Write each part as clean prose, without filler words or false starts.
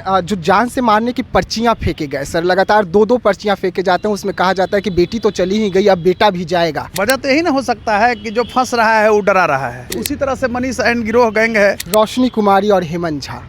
जो जान से मारने की पर्चियां फेंके गए सर, लगातार दो पर्चियां फेंके जाते हैं, उसमें कहा जाता है कि बेटी तो चली ही गई, अब बेटा भी जाएगा। वजह तो यही ना हो सकता है कि जो फंस रहा है वो डरा रहा है। उसी तरह से मनीष एंड गिरोह गैंग है। रोशनी कुमारी और हेमंत झा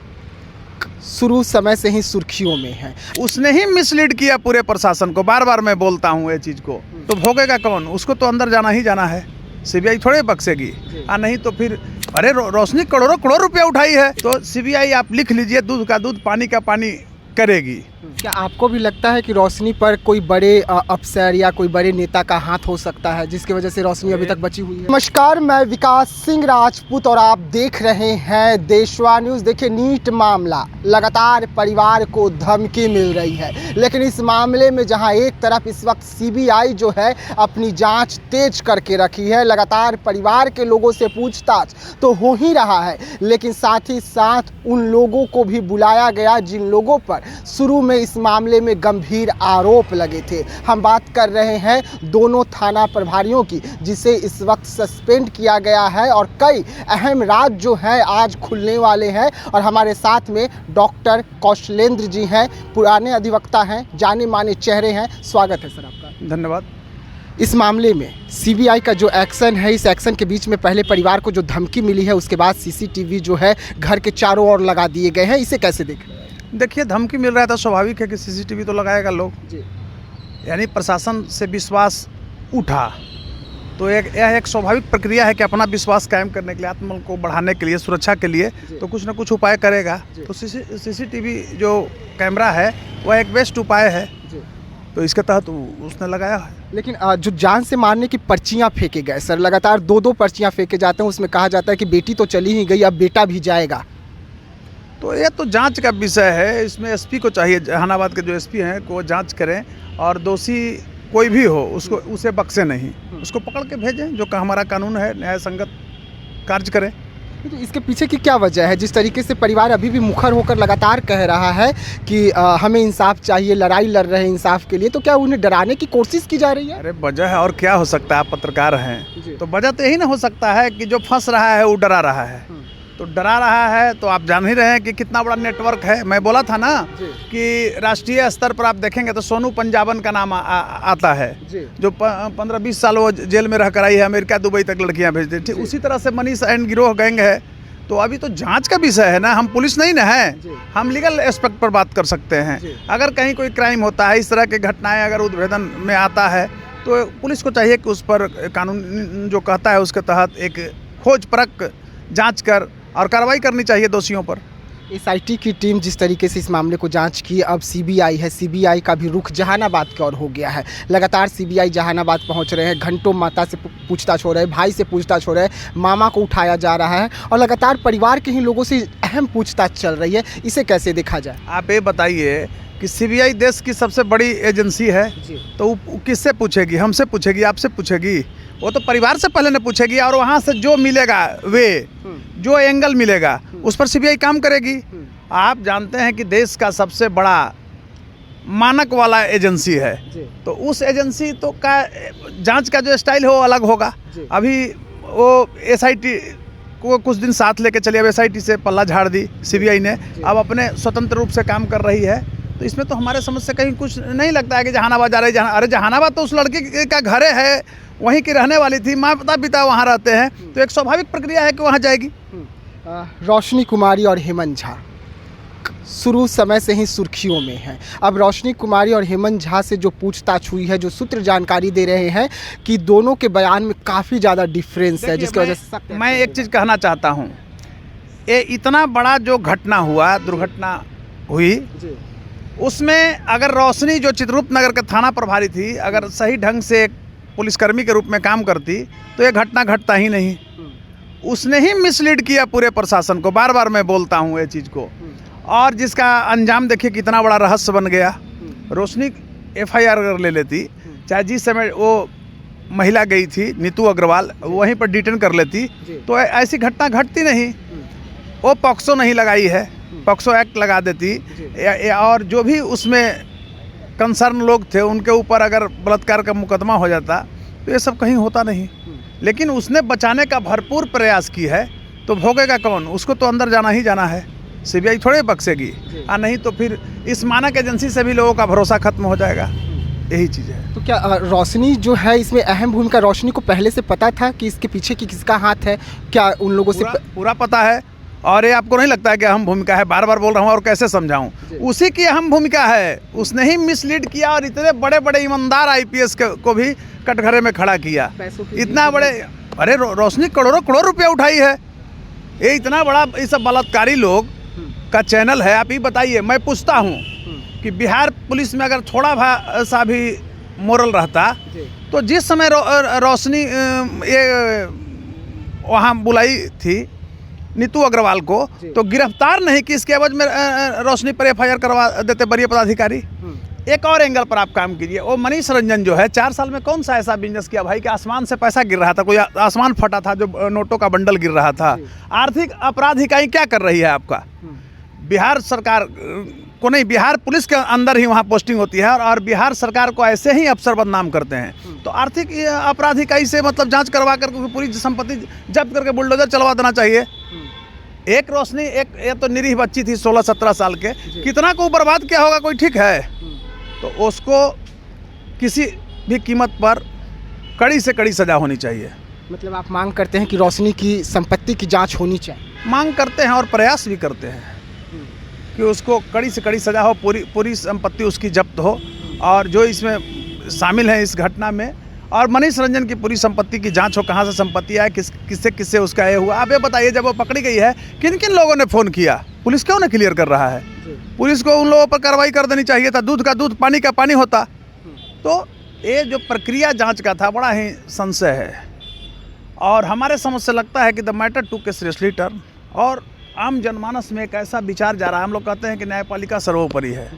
शुरू समय से ही सुर्खियों में है। उसने ही मिसलीड किया पूरे प्रशासन को। बार बार मैं बोलता हूँ ये चीज को, तो भोगेगा कौन? उसको तो अंदर जाना ही जाना है। सीबीआई थोड़े बख्शेगी। नहीं तो फिर अरे रोशनी करोड़ों रुपया उठाई है, तो सीबीआई आप लिख लीजिए दूध का दूध पानी का पानी करेगी। क्या आपको भी लगता है कि रोशनी पर कोई बड़े अफसर या कोई बड़े नेता का हाथ हो सकता है, जिसकी वजह से रोशनी अभी तक बची हुई है? नमस्कार, मैं विकास सिंह राजपूत और आप देख रहे हैं देशवा न्यूज़। देखिए, नीट मामला, लगातार परिवार को धमकी मिल रही है, लेकिन इस मामले में जहां एक तरफ इस वक्त सीबीआई जो है अपनी जांच तेज करके रखी है, लगातार परिवार के लोगों से पूछताछ तो हो ही रहा है, लेकिन साथ ही साथ उन लोगों को भी बुलाया गया जिन लोगों पर शुरू में इस मामले में गंभीर आरोप लगे थे। हम बात कर रहे हैं दोनों थाना प्रभारियों की, जिसे इस वक्त सस्पेंड किया गया है और कई अहम राज जो हैं आज खुलने वाले हैं। और हमारे साथ में डॉक्टर कौशलेंद्र जी हैं, पुराने अधिवक्ता हैं, जाने माने चेहरे हैं। स्वागत है सर आपका। धन्यवाद। इस मामले में सीबीआई का जो एक्शन है, इस एक्शन के बीच में पहले परिवार को जो धमकी मिली है, उसके बाद सीसीटीवी जो है घर के चारों ओर लगा दिए गए हैं, इसे कैसे देखें? देखिए, धमकी मिल रहा था, स्वाभाविक है कि सीसीटीवी तो लगाएगा लोग जी। यानी प्रशासन से विश्वास उठा, तो यह एक स्वाभाविक प्रक्रिया है कि अपना विश्वास कायम करने के लिए, आत्मबल को बढ़ाने के लिए, सुरक्षा के लिए तो कुछ ना कुछ उपाय करेगा। तो सीसीटीवी जो कैमरा है वह एक बेस्ट उपाय है, तो इसके तहत उसने लगाया है। लेकिन जो जान से मारने की पर्चियां फेंके गए सर, लगातार दो पर्चियां फेंके जाते हैं, उसमें कहा जाता है कि बेटी तो चली ही गई, अब बेटा भी जाएगा। तो ये तो जांच का विषय है। इसमें एसपी को चाहिए, जहानाबाद के जो एसपी हैं को जांच करें और दोषी कोई भी हो उसको उसे बख्शे नहीं, उसको पकड़ के भेजें। जो हमारा कानून है, न्याय संगत कार्य करें। तो इसके पीछे की क्या वजह है? जिस तरीके से परिवार अभी भी मुखर होकर लगातार कह रहा है कि हमें इंसाफ चाहिए, लड़ाई लड़ रहे हैं इंसाफ के लिए, तो क्या उन्हें डराने की कोशिश की जा रही है? अरे वजह है और क्या हो सकता है, आप पत्रकार हैं, तो वजह तो यही ना हो सकता है कि जो फंस रहा है वो डरा रहा है। तो डरा रहा है तो आप जान ही रहे हैं कि कितना बड़ा नेटवर्क है। मैं बोला था ना कि राष्ट्रीय स्तर पर आप देखेंगे तो सोनू पंजाबन का नाम आता है, जो 15-20 साल वो जेल में रहकर आई है, अमेरिका दुबई तक लड़कियां भेजती थी। उसी तरह से मनीष एंड गिरोह गैंग है। तो अभी तो जांच का विषय है ना, हम पुलिस नहीं ना है, हम लीगल एस्पेक्ट पर बात कर सकते हैं। अगर कहीं कोई क्राइम होता है, इस तरह की घटनाएं अगर उद्भेदन में आता है, तो पुलिस को चाहिए कि उस पर कानून जो कहता है उसके तहत एक खोज परख जाँच कर और कार्रवाई करनी चाहिए दोषियों पर। एसआईटी की टीम जिस तरीके से इस मामले को जांच की, अब सीबीआई है, सीबीआई का भी रुख जहानाबाद की ओर हो गया है। लगातार सीबीआई जहानाबाद पहुंच रहे हैं, घंटों माता से पूछताछ हो रहा है, भाई से पूछताछ हो रहा है, मामा को उठाया जा रहा है और लगातार परिवार के ही लोगों से अहम पूछताछ चल रही है। इसे कैसे देखा जाए? आप ये बताइए कि सीबीआई देश की सबसे बड़ी एजेंसी है, तो वो किससे पूछेगी? हमसे पूछेगी, आपसे पूछेगी? वो तो परिवार से पहले न पूछेगी, और वहाँ से जो मिलेगा जो एंगल मिलेगा उस पर सीबीआई काम करेगी। आप जानते हैं कि देश का सबसे बड़ा मानक वाला एजेंसी है, तो उस एजेंसी तो का जांच का जो स्टाइल है वो अलग होगा। अभी वो एसआईटी को कुछ दिन साथ लेके चलिए, अब एसआईटी से पल्ला झाड़ दी सीबीआई ने, अब अपने स्वतंत्र रूप से काम कर रही है। तो इसमें तो हमारे समझ से कहीं कुछ नहीं लगता है कि जहानाबाद जा रही है। अरे जहानाबाद तो उस लड़की का घर है, वहीं की रहने वाली थी, माता पिता वहाँ रहते हैं, तो एक स्वाभाविक प्रक्रिया है कि वहाँ जाएगी। रोशनी कुमारी और हेमंत झा शुरू समय से ही सुर्खियों में है। अब रोशनी कुमारी और हेमंत झा से जो पूछताछ हुई है, जो सूत्र जानकारी दे रहे हैं कि दोनों के बयान में काफ़ी ज़्यादा डिफरेंस है, जिसकी वजह से मैं एक चीज़ कहना चाहता हूँ। ये इतना बड़ा जो घटना हुआ, दुर्घटना हुई, उसमें अगर रोशनी जो चित्रगुप्त नगर के थाना प्रभारी थी, अगर सही ढंग से एक पुलिसकर्मी के रूप में काम करती तो ये घटना घटता ही नहीं। उसने ही मिसलीड किया पूरे प्रशासन को। बार बार मैं बोलता हूँ ये चीज़ को, और जिसका अंजाम देखिए कितना बड़ा रहस्य बन गया। रोशनी एफआईआर अगर ले लेती, चाहे जिस समय वो महिला गई थी नीतू अग्रवाल, वहीं पर डिटेन कर लेती, तो ऐसी घटना घटती नहीं। वो पॉक्सो नहीं लगाई है, पॉक्सो एक्ट लगा देती, और जो भी उसमें कंसर्न लोग थे उनके ऊपर अगर बलात्कार का मुकदमा हो जाता तो ये सब कहीं होता नहीं। लेकिन उसने बचाने का भरपूर प्रयास की है, तो भोगेगा कौन? उसको तो अंदर जाना ही जाना है। सीबीआई थोड़े बख्शेगी। और नहीं तो फिर इस मानक एजेंसी से भी लोगों का भरोसा खत्म हो जाएगा। यही चीज़ है। तो क्या रोशनी जो है इसमें अहम भूमिका, रोशनी को पहले से पता था कि इसके पीछे की किसका हाथ है? क्या उन लोगों से पूरा पता है? और ये आपको नहीं लगता है कि अहम भूमिका है? बार बार बोल रहा हूँ और कैसे समझाऊं? उसी की अहम भूमिका है। उसने ही मिसलीड किया और इतने बड़े बड़े ईमानदार आईपीएस को भी कटघरे में खड़ा किया। इतना बड़े, अरे रोशनी करोड़ों रुपया उठाई है। ये इतना बड़ा ये सब बलात्कारी लोग का चैनल है। आप ही बताइए, मैं पूछता हूँ कि बिहार पुलिस में अगर थोड़ा सा भी मोरल रहता तो जिस समय रोशनी ये वहाँ बुलाई थी नीतू अग्रवाल को, तो गिरफ्तार नहीं की, इसके एवज में रोशनी पर एफआईआर करवा देते वरीय पदाधिकारी। एक और एंगल पर आप काम कीजिए। वो मनीष रंजन जो है 4 साल में कौन सा ऐसा बिजनेस किया भाई कि आसमान से पैसा गिर रहा था, कोई आसमान फटा था, जो नोटों का बंडल गिर रहा था। आर्थिक अपराध इकाई क्या कर रही है आपका? बिहार सरकार को नहीं, बिहार पुलिस के अंदर ही वहाँ पोस्टिंग होती है और बिहार सरकार को ऐसे ही अफसर बदनाम करते हैं। तो आर्थिक अपराध इकाई से मतलब जांच करवा कर पूरी संपत्ति जब्त करके बुलडोजर चलवा देना चाहिए। एक रोशनी, एक ये तो निरीह बच्ची थी 16-17 साल के, कितना को बर्बाद किया होगा कोई ठीक है? तो उसको किसी भी कीमत पर कड़ी से कड़ी सजा होनी चाहिए। मतलब आप मांग करते हैं कि रोशनी की संपत्ति की जांच होनी चाहिए? मांग करते हैं और प्रयास भी करते हैं कि उसको कड़ी से कड़ी सजा हो, पूरी संपत्ति उसकी जब्त हो। और जो इसमें शामिल है इस घटना में, और मनीष रंजन की पूरी संपत्ति की जांच हो, कहाँ से संपत्ति आए, किससे उसका ये हुआ। आप ये बताइए, जब वो पकड़ी गई है किन किन लोगों ने फ़ोन किया? पुलिस क्यों ना क्लियर कर रहा है? पुलिस को उन लोगों पर कार्रवाई कर देनी चाहिए था। दूध का दूध, पानी का पानी होता। तो ये जो प्रक्रिया जांच का था, बड़ा ही संशय है। और हमारे समझ से लगता है कि द मैटर टू के सीरियसली टर्न, और आम जनमानस में एक ऐसा विचार जा रहा है। हम लोग कहते हैं कि न्यायपालिका सर्वोपरि है,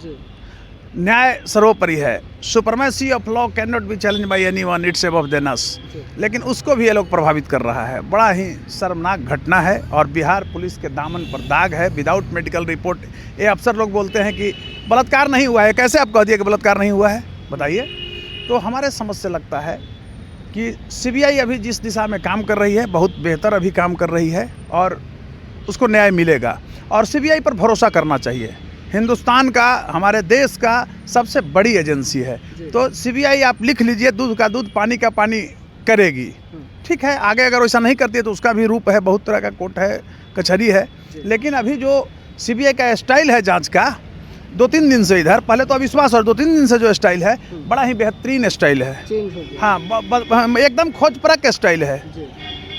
न्याय सर्वोपरि है। Supremacy of law can not be challenge by anyone, it's above than us. लेकिन उसको भी ये लोग प्रभावित कर रहा है। बड़ा ही शर्मनाक घटना है और बिहार पुलिस के दामन पर दाग है। विदाउट मेडिकल रिपोर्ट ये अफसर लोग बोलते हैं कि बलात्कार नहीं हुआ है। कैसे आप कह दिए कि बलात्कार नहीं हुआ है? बताइए। तो हमारे समझ से लगता है कि सीबीआई अभी जिस दिशा में काम कर रही है, बहुत बेहतर अभी काम कर रही है और उसको न्याय मिलेगा। और सीबीआई पर भरोसा करना चाहिए। हिंदुस्तान का, हमारे देश का सबसे बड़ी एजेंसी है। तो सीबीआई आप लिख लीजिए, दूध का दूध, पानी का पानी करेगी। ठीक है, आगे अगर वैसा नहीं करती है तो उसका भी रूप है, बहुत तरह का कोर्ट है, कचहरी है। लेकिन अभी जो सीबीआई का स्टाइल है जांच का, 2-3 दिन से इधर, पहले तो अविश्वास, और 2-3 दिन से जो स्टाइल है, बड़ा ही बेहतरीन स्टाइल है। हाँ, एकदम खोजपरक स्टाइल है,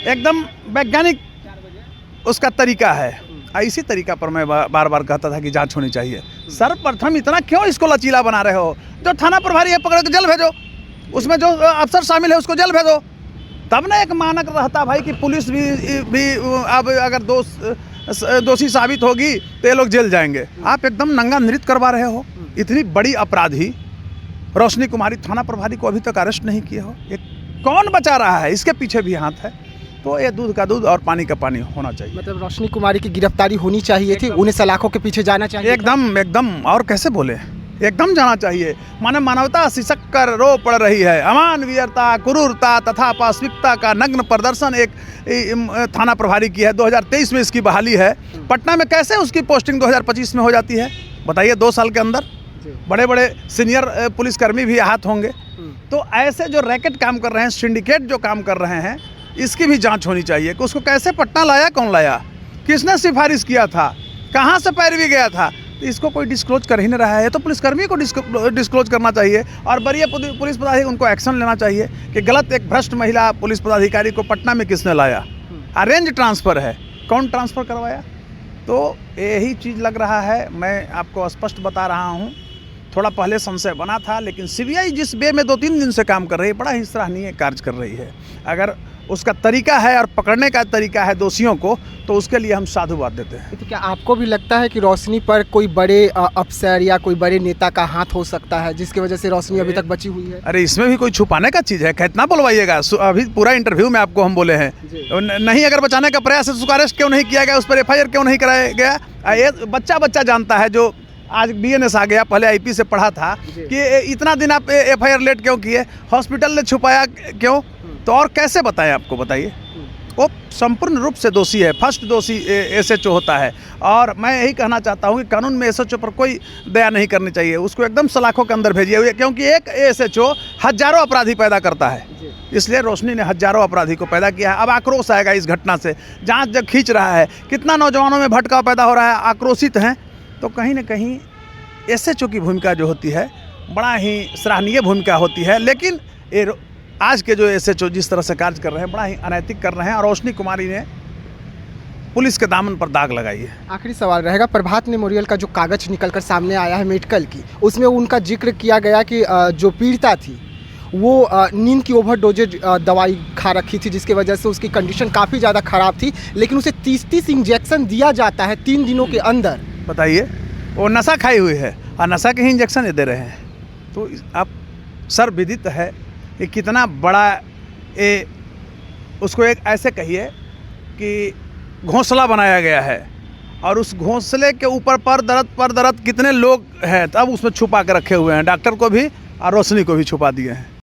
एकदम वैज्ञानिक उसका तरीका है। इसी तरीका पर मैं बार बार कहता था कि जांच होनी चाहिए। सर्वप्रथम इतना क्यों इसको लचीला बना रहे हो? जो थाना प्रभारी है पकड़ के जेल भेजो, उसमें जो अफसर शामिल है उसको जेल भेजो। तब ना एक मानक रहता भाई कि पुलिस भी अब अगर दोषी साबित होगी तो ये लोग जेल जाएंगे। आप एकदम नंगा नृत्य करवा रहे हो। इतनी बड़ी अपराधी रोशनी कुमारी, थाना प्रभारी को अभी तक अरेस्ट नहीं किए हो। ये कौन बचा रहा है? इसके पीछे भी हाथ है। तो ये दूध का दूध और पानी का पानी होना चाहिए। मतलब रोशनी कुमारी की गिरफ्तारी होनी चाहिए थी, उन्हें सलाखों के पीछे जाना चाहिए। एकदम, और कैसे बोले, एकदम जाना चाहिए। माने मानवता सिसक कर रो पड़ रही है। अमानवीयता, क्रूरता तथा पाशविकता का नग्न प्रदर्शन एक थाना प्रभारी की है। 2023 में इसकी बहाली है। पटना में कैसे उसकी पोस्टिंग 2025 में हो जाती है? बताइए। 2 साल के अंदर बड़े बड़े सीनियर पुलिसकर्मी भी आहत होंगे। तो ऐसे जो रैकेट काम कर रहे हैं, सिंडिकेट जो काम कर रहे हैं, इसकी भी जांच होनी चाहिए कि उसको कैसे पटना लाया, कौन लाया, किसने सिफारिश किया था, कहाँ से पैरवी गया था। तो इसको कोई डिस्क्लोज कर ही नहीं रहा है। तो पुलिसकर्मी को डिस्क्लोज करना चाहिए और वरीय पुलिस पदाधिकारी उनको एक्शन लेना चाहिए कि गलत एक भ्रष्ट महिला पुलिस पदाधिकारी को पटना में किसने लाया। अरेंज ट्रांसफ़र है, कौन ट्रांसफ़र करवाया? तो यही चीज़ लग रहा है। मैं आपको स्पष्ट बता रहा हूँ, थोड़ा पहले संशय बना था, लेकिन सीबीआई जिस वे में 2-3 दिन से काम कर रही है, बड़ा ही सराहनीय कार्य कर रही है। अगर उसका तरीका है और पकड़ने का तरीका है दोषियों को, तो उसके लिए हम साधुवाद देते हैं। तो क्या आपको भी लगता है कि रोशनी पर कोई बड़े अफसर या कोई बड़े नेता का हाथ हो सकता है, जिसकी वजह से रोशनी अभी तक बची हुई है? अरे इसमें भी कोई छुपाने का चीज़ है? कितना बोलवाइएगा? अभी पूरा इंटरव्यू में आपको हम बोले हैं। नहीं, अगर बचाने का प्रयास है तो उसका अरेस्ट क्यों नहीं किया गया? उस पर एफआईआर क्यों नहीं कराया गया? ये बच्चा जानता है, जो आज बीएनएस आ गया, पहले आईपी से पढ़ा था, कि इतना दिन आप एफआईआर लेट क्यों किए? हॉस्पिटल ने छुपाया क्यों? तो और कैसे बताएं आपको? बताइए। वो संपूर्ण रूप से दोषी है, फर्स्ट दोषी एसएचओ होता है। और मैं यही कहना चाहता हूँ कि कानून में एसएचओ पर कोई दया नहीं करनी चाहिए, उसको एकदम सलाखों के अंदर भेजिए, क्योंकि एक एसएचओ हजारों अपराधी पैदा करता है। इसलिए रोशनी ने हजारों अपराधी को पैदा किया है। अब आक्रोश आएगा इस घटना से, जांच जब खींच रहा है, कितना नौजवानों में भटकाव पैदा हो रहा है, आक्रोशित हैं, तो कहीं ना कहीं एसएचओ की भूमिका जो होती है बड़ा ही सराहनीय भूमिका होती है। लेकिन ये आज के जो एसएचओ जिस तरह से कार्य कर रहे हैं, बड़ा ही अनैतिक कर रहे हैं, और रोशनी कुमारी ने पुलिस के दामन पर दाग लगाई है। आखिरी सवाल रहेगा, प्रभात मेमोरियल का जो कागज निकलकर सामने आया है मेडिकल की, उसमें उनका जिक्र किया गया कि जो पीड़िता थी वो नींद की ओवरडोजेज दवाई खा रखी थी, जिसकी वजह से उसकी कंडीशन काफ़ी ज़्यादा ख़राब थी, लेकिन उसे 30-30 इंजेक्शन दिया जाता है 3 दिनों के अंदर। बताइए, वो नशा खाई हुई है और नशा के ही इंजेक्शन दे रहे हैं। तो आप सर्वविदित है कि कितना बड़ा उसको एक ऐसे कहिए कि घोंसला बनाया गया है, और उस घोंसले के ऊपर पर दर्द कितने लोग हैं, तब उसमें छुपा के रखे हुए हैं। डॉक्टर को भी और रोशनी को भी छुपा दिए हैं।